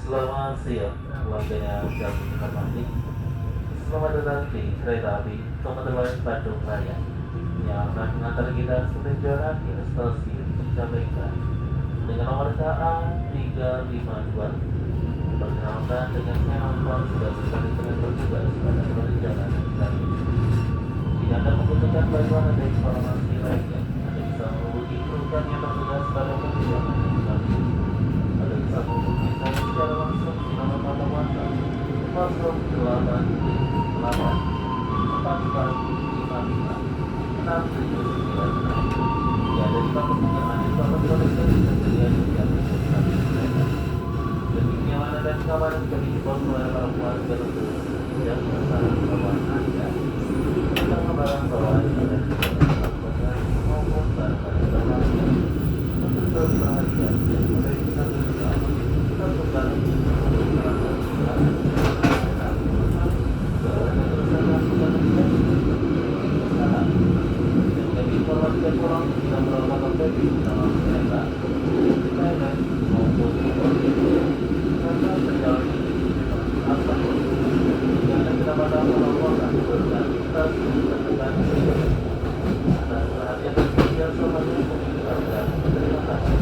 Selamat siang, warganya yang dihormati. Selamat datang di kereta api Komuter Lain Bandung Raya yang akan mengantar kita sampai tujuan akhir stasiun Cicalengka dengan nomor KA 352. Perkenalkan dengan saya Anwar sudah sekali dengan bertugas pada perjalanan kali ini. Jika Anda membutuhkan bantuan atau informasi lainnya, Anda bisa menghubungi kru kami yang bertugas pada perjalanan kali ini. Anda bisa menghubungi saya secara langsung di nomor kontak WhatsApp 0878 4455 6796. Ya, dan jika kepunyaan informasi tersedia di aplikasi kereta. Demi kenyamanan dan keamanan kami dibawa oleh para warga untuk tidak bersama bawaan Anda tentang barang bawaan dan transportasi maupun barang-barang berharga. Untuk berbahagia dan mereka bersama lakukan informasikan pulang tidak melakukan baby dalam kereta, PNS maupun karena perjalanan ini apa jangan kedapatan melakukan berkat stasiun terdekat atas perhatian dan setia semuanya mengucapkan terima kasih.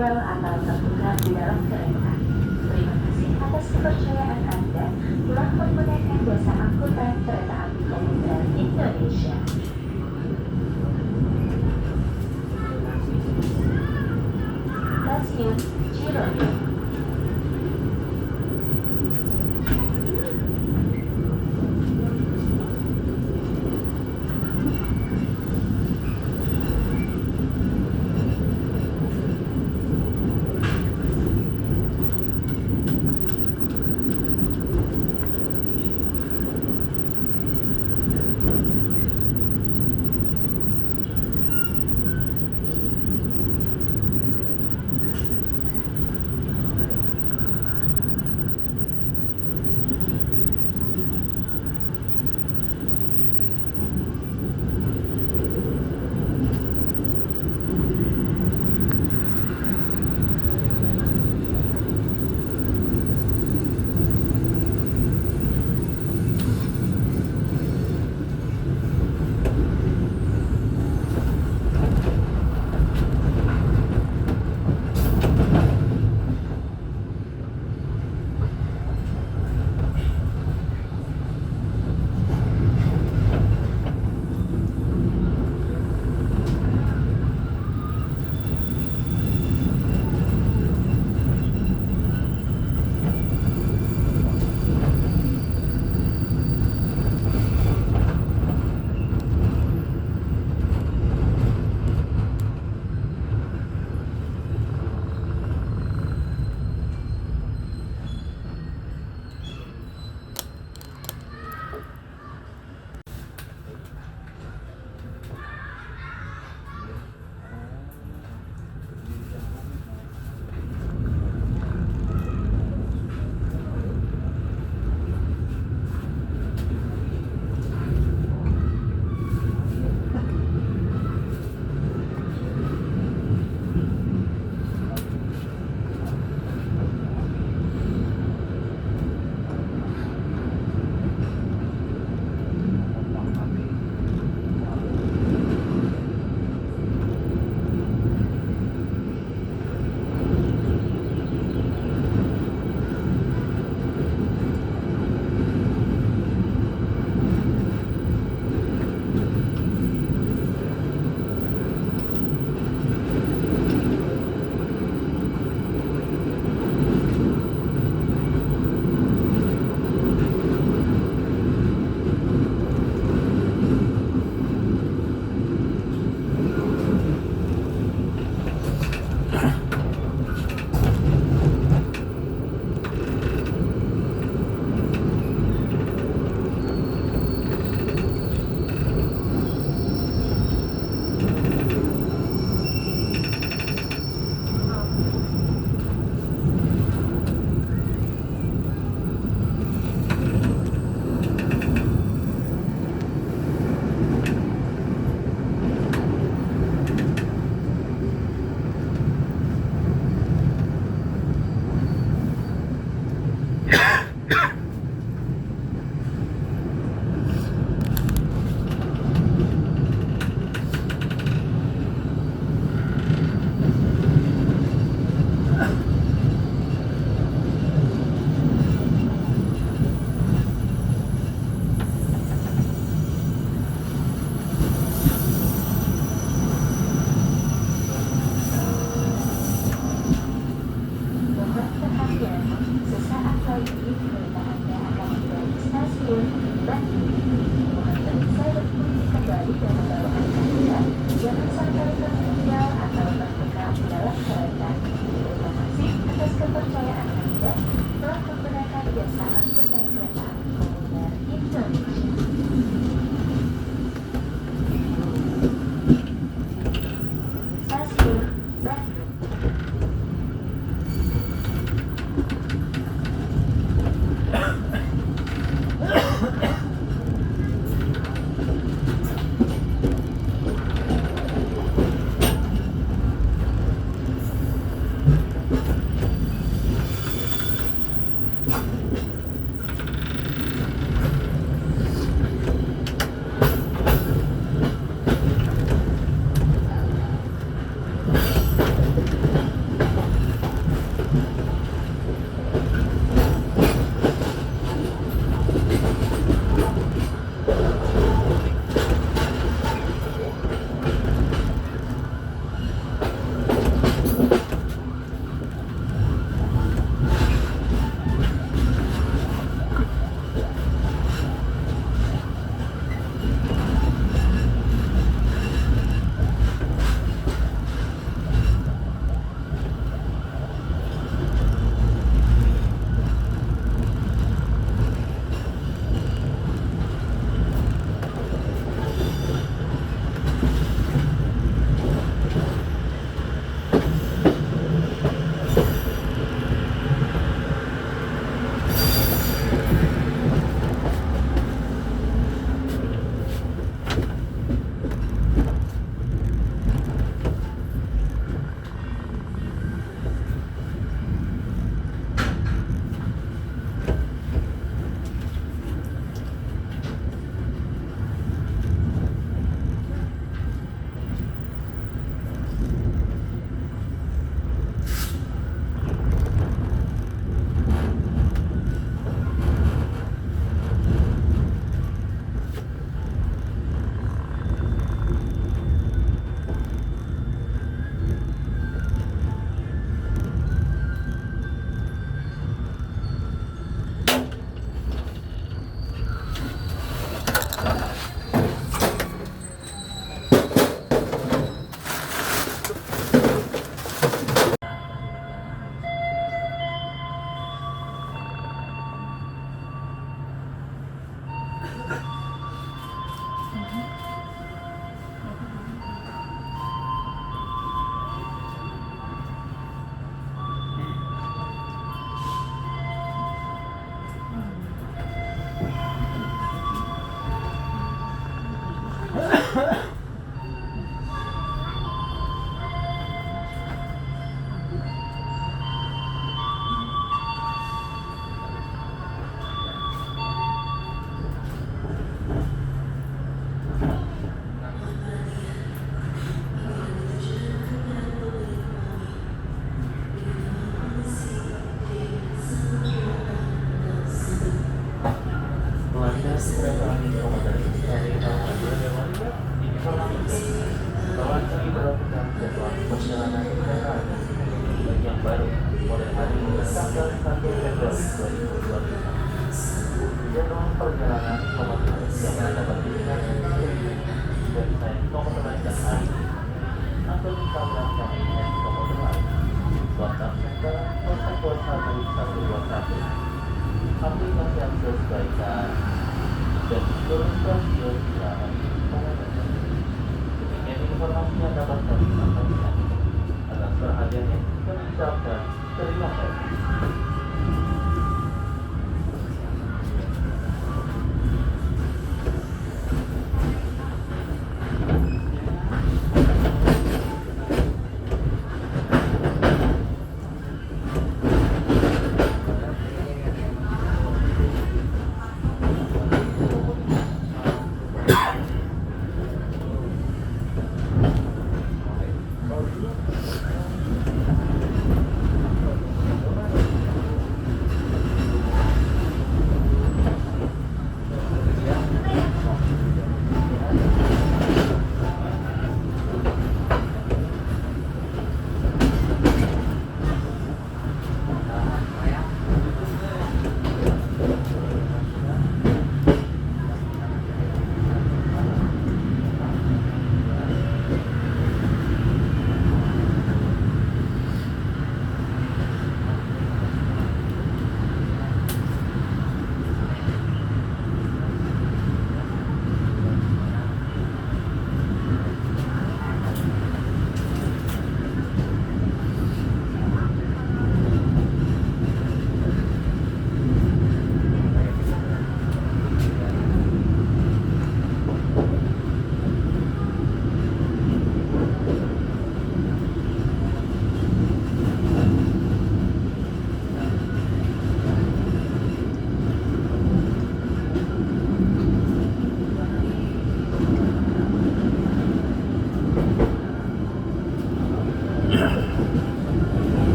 tinggal atau tertukar di dalam kereta. Terima kasih atas kepercayaan Anda telah menggunakan jasa angkutan kereta api komuter Indonesia. Stasiun Cirebon. po sa sa iwasan. Aplikasi ang sesuai dan dokumentasi selama pengumuman. Demikian informasi yang dapat kami sampaikan. Atas perhatiannya, kami ucapkan terima kasih.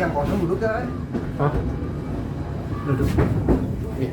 yang kosong duduk ya. Hah? Duduk. Iya.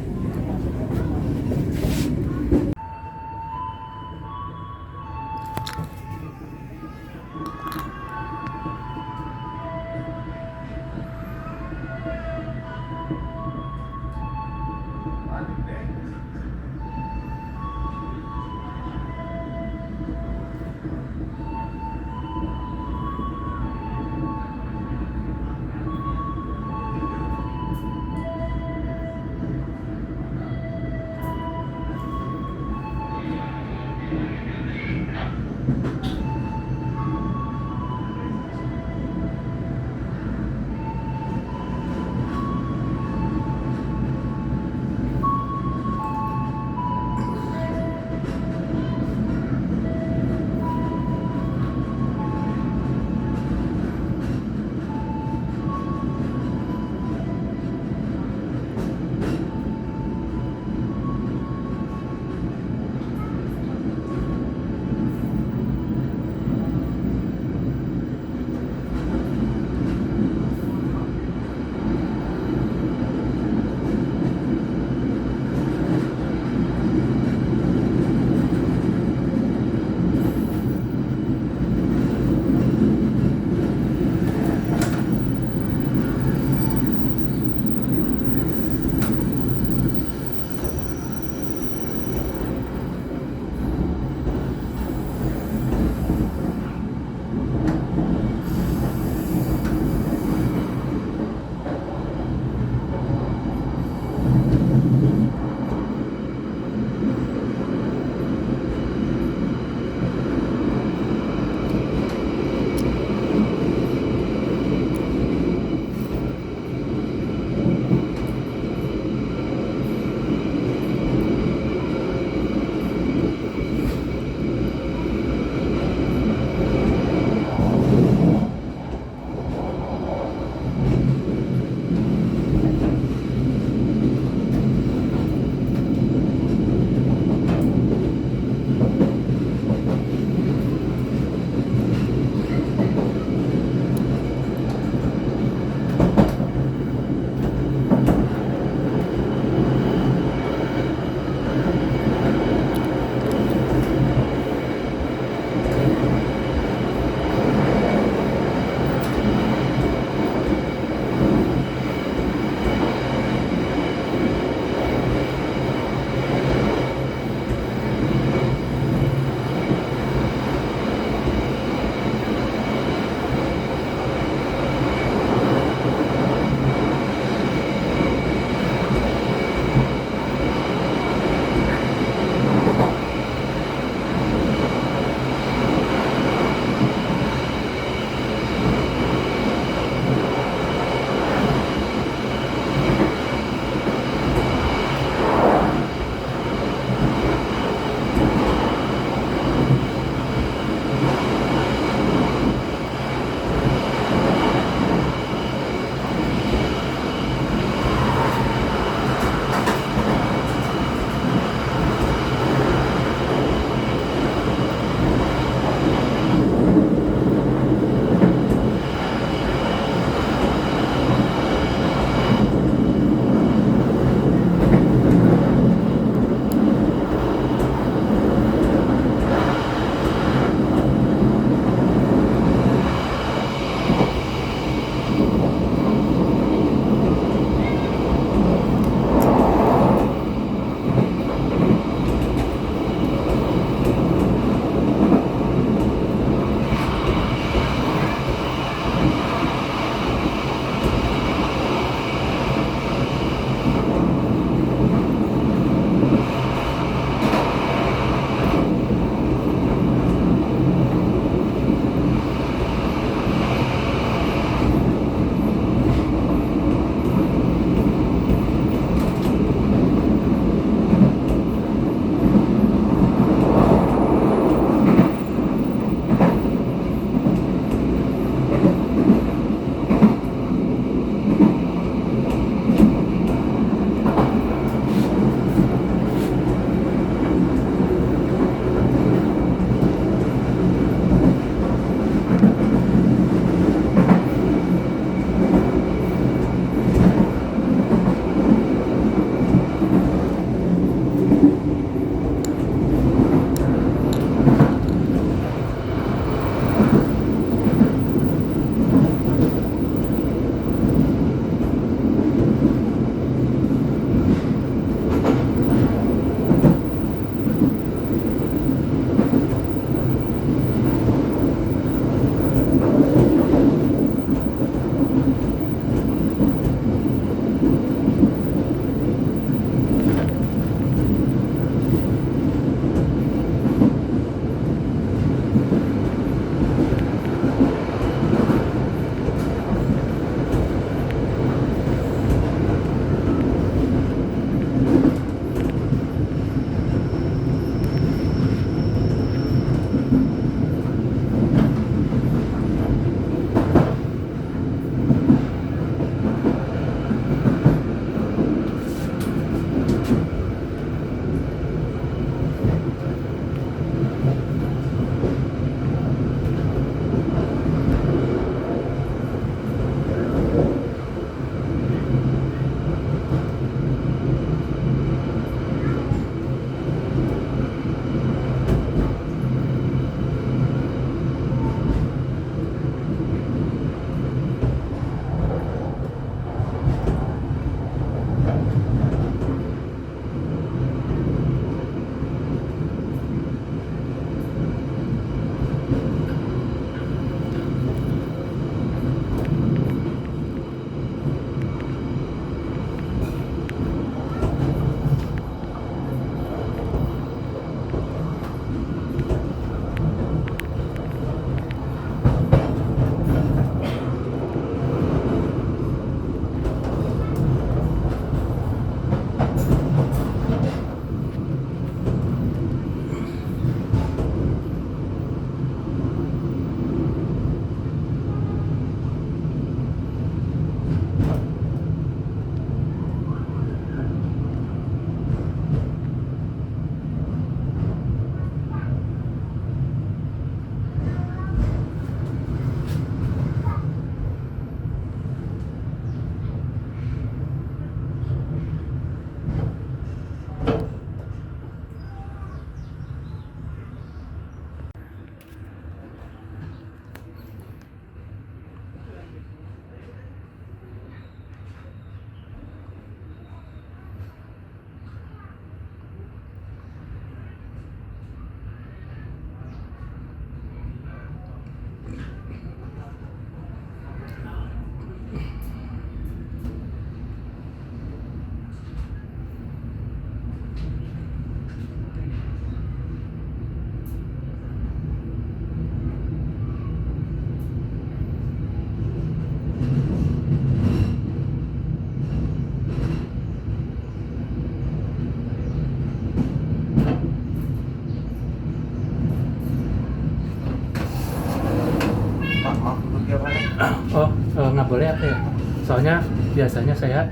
Soalnya biasanya saya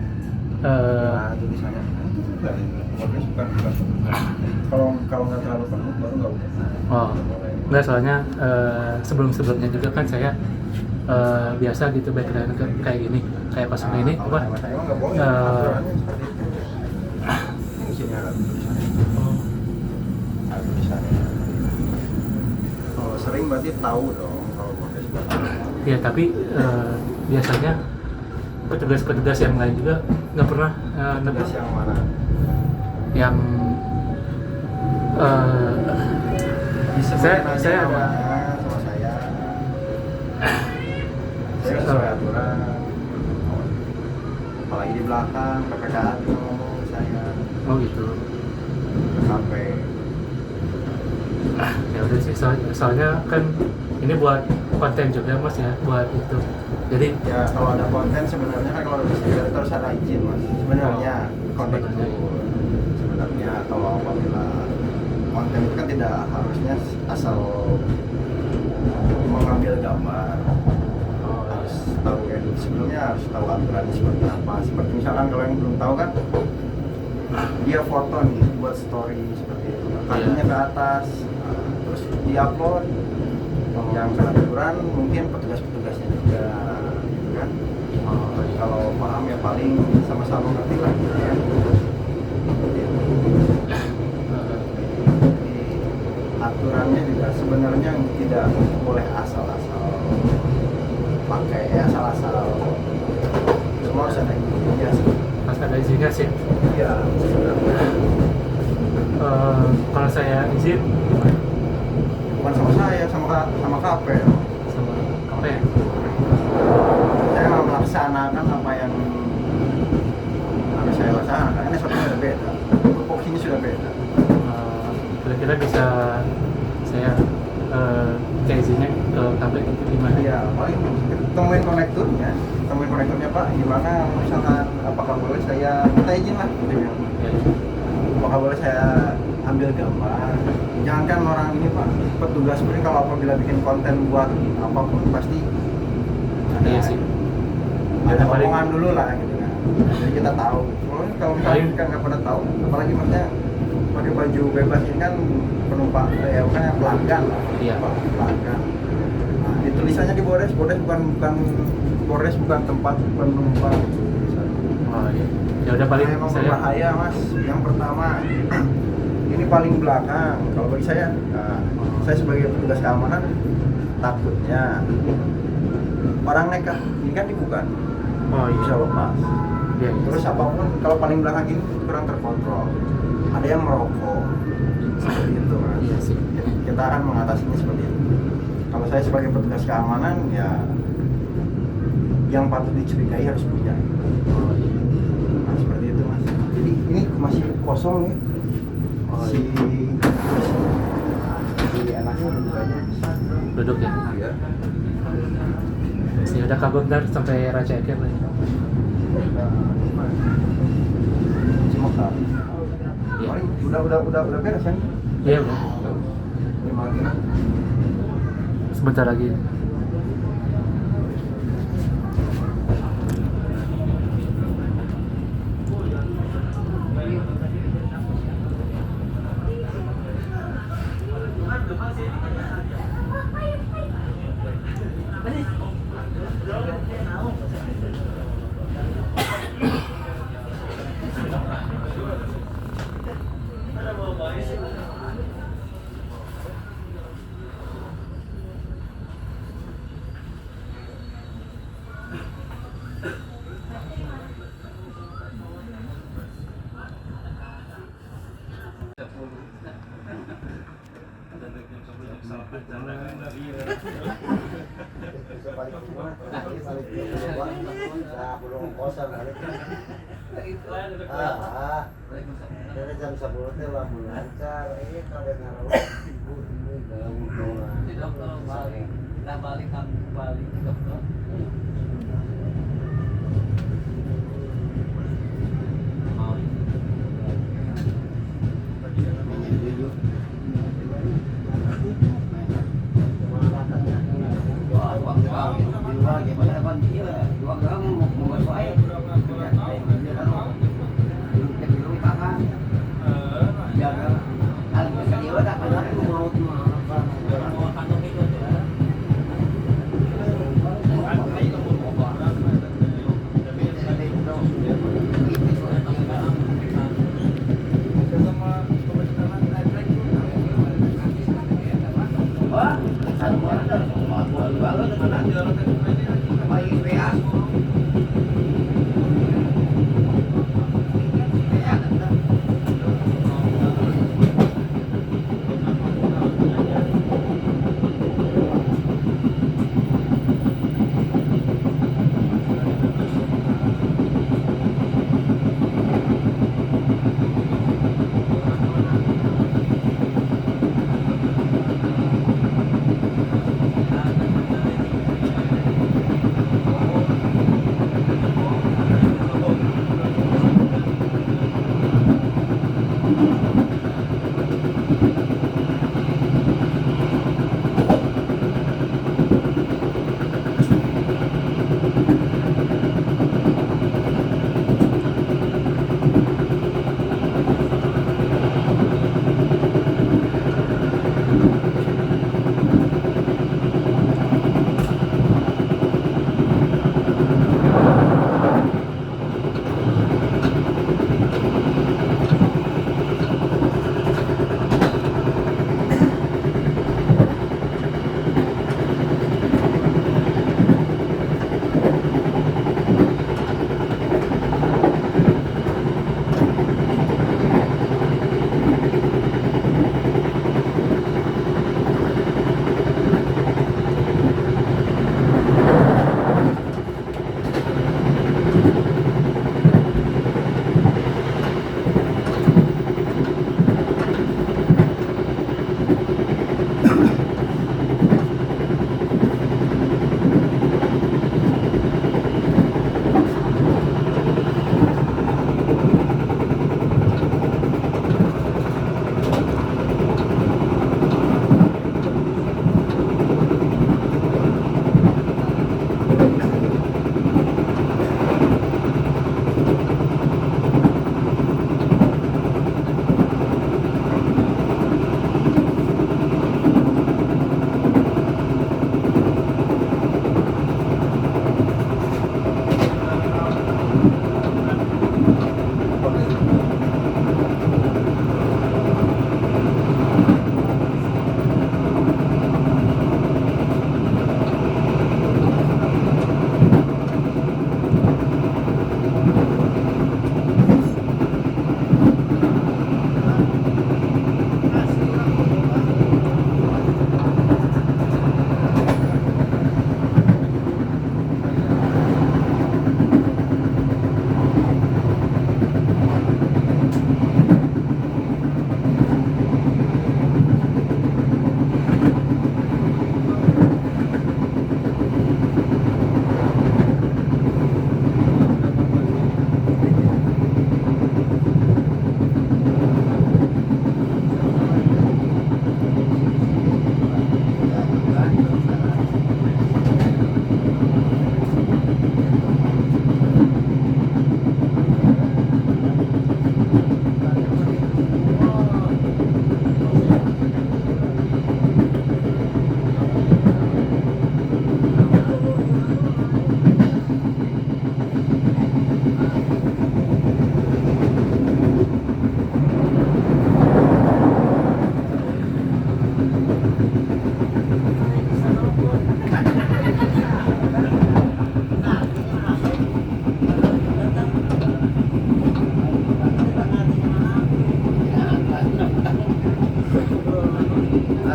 tulisannya podcast bukan. Kalau nggak terlalu penuh baru nggak boleh. oh enggak, soalnya sebelumnya juga kan saya biasa gitu background kayak gini, kayak pas ini Kalau apa saya emang nggak boleh. eh, Aturannya seperti itu. Di sini ada tulisannya. Ada tulisannya. Kalau sering berarti tahu dong kalau podcast bukan. ya tapi biasanya petugas-petugas yang lain juga nggak pernah Tugas yang mana? yang Disebutin aja saya ada namanya sama saya. Saya sesuai aturan. Apalagi di belakang PPKA juga ngomong ke saya. oh gitu. PKP. Ya udah sih, soalnya kan ini buat konten juga mas ya, buat itu. Jadi Ya kalau ada konten sebenarnya kan kalau itu harus ada izin mas. Sebenarnya konten itu sebenarnya kalau apabila konten itu kan tidak harusnya asal mengambil gambar. Harus tahu edit sebelumnya, harus tahu aturannya seperti apa. Seperti misalkan kalau yang belum tahu kan dia foto nih buat story seperti itu, kakinya ke atas, terus diupload. Yang aturan mungkin petugas-petugasnya juga, gitu kan. Kalau paham ya paling sama-sama ngerti lah, gitu ya. Jadi, aturannya juga sebenarnya tidak boleh asal-asal pakai, asal-asal. Semua harus ada izinnya sih. pas ada izinnya sih. Iya, sebenarnya. Kalau saya izin Bukan sama saya, sama KP. sama apa ya? Saya melaksanakan apa yang harus saya laksanakan. Ini sudah beda. Tupoksinya sudah beda. Kira-kira bisa saya kayak izinnya ke tablet itu gimana? Iya, paling temuin konektornya Pak. Gimana misalkan apakah boleh saya minta izin lah, gitu ya. Ya, Apakah boleh saya ambil gambar? Jangankan orang ini Pak, petugas ini kalau apabila bikin konten buat apapun pasti ada, iya sih. ada Paling- omongan dulu lah gitu kan. Jadi kita tahu. Kalau misalnya kita nggak pernah tahu, apalagi maksudnya pakai baju bebas ini kan penumpang, ya bukan pelanggan lah. Iya. Pelanggan. Nah, di tulisannya di Bores bukan Bores bukan tempat penumpang. Oh iya. Ya udah paling Nah, emang saya berbahaya mas. Yang pertama ini paling belakang. Kalau bagi saya, saya sebagai petugas keamanan takutnya orang nekat ini kan dibuka, oh iya. bisa lepas. Iya. Terus apapun kalau paling belakang ini kurang terkontrol. Ada yang merokok seperti itu mas. Iya sih. Kita akan mengatasinya seperti itu. Kalau saya sebagai petugas keamanan ya yang patut dicurigai harus punya. Oh iya. Nah, seperti itu mas. Jadi ini masih kosong nih. Oh, Si enaknya duduknya. Duduk ya. Iya. Ya udah kabur ntar sampai Raja Eker lah. Cimokta. Iya. Udah beres kan? Iya udah. 5 lagi. Sebentar lagi. Dari jam 10 teh lamun lancar, kalau ngaruh balik dokter.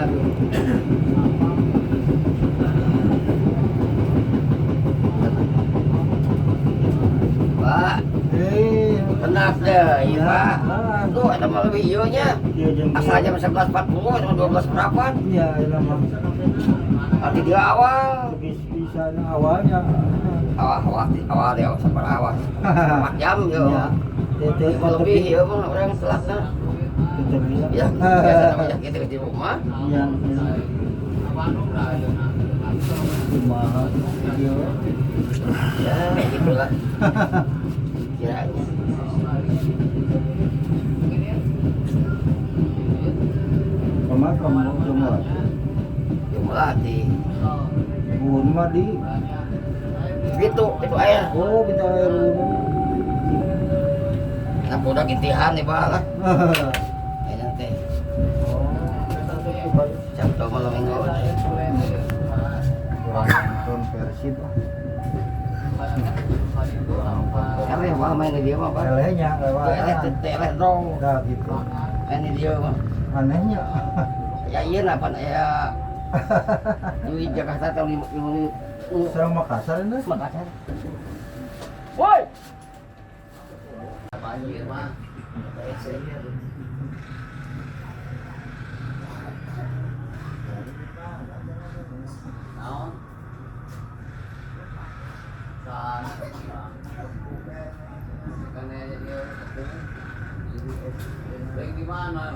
Pak, tenang deh, iya Pak. Tuh ada malam videonya. Asal jam 11.40 atau 12 berapa? Iya, lama. Nanti dia awal. Bisa awalnya. Awal dia sampai awal. 4 jam yo. Iya. Lima lebih ya bang orang telatnya. Tetap bilang. Ya, biasa namanya kita di rumah. Iya. Mahal. Iya. Ya, gitulah. Kiranya. Kemana kamu semua? Jumlah di Bukan mah di. itu air. Oh, kita air dulu. Nah, udah kintihan nih bang lah. Ini nanti Sabtu malam minggu. Nonton Persib. Karena yang bang main dia mah bang. Lelehnya lewat. Telet dong. Udah gitu. Main dia mah. Anehnya. Ya iya apa ya. Di Jakarta tahun 5 Serang Makassar ini. Makassar. Woi. Banjir mah. Naon? Baik di mana?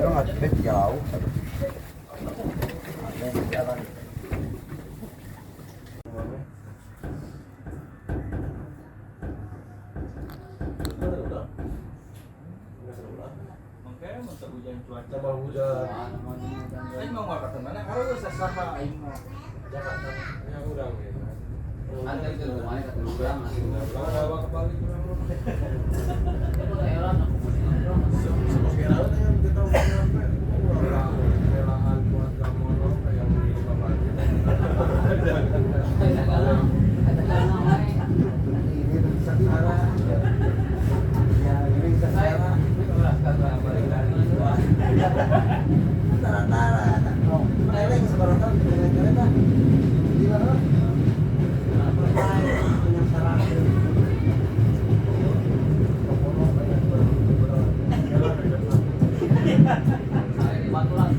Kalau nggak cepet jauh. Ada yang jalan. Coba hujan. Aing mau ngapa kemana? Kalau sesama aing mau Jakarta. Ya udah gitu. Nanti itu rumahnya kata orang masih Bawa kembali kurang. Relaan buat kamu yang di Papua. Ini sekarang. Ya ini sekarang. Tara-tara. Oh, meleleng sekarang kan kereta. Di mana? Baturan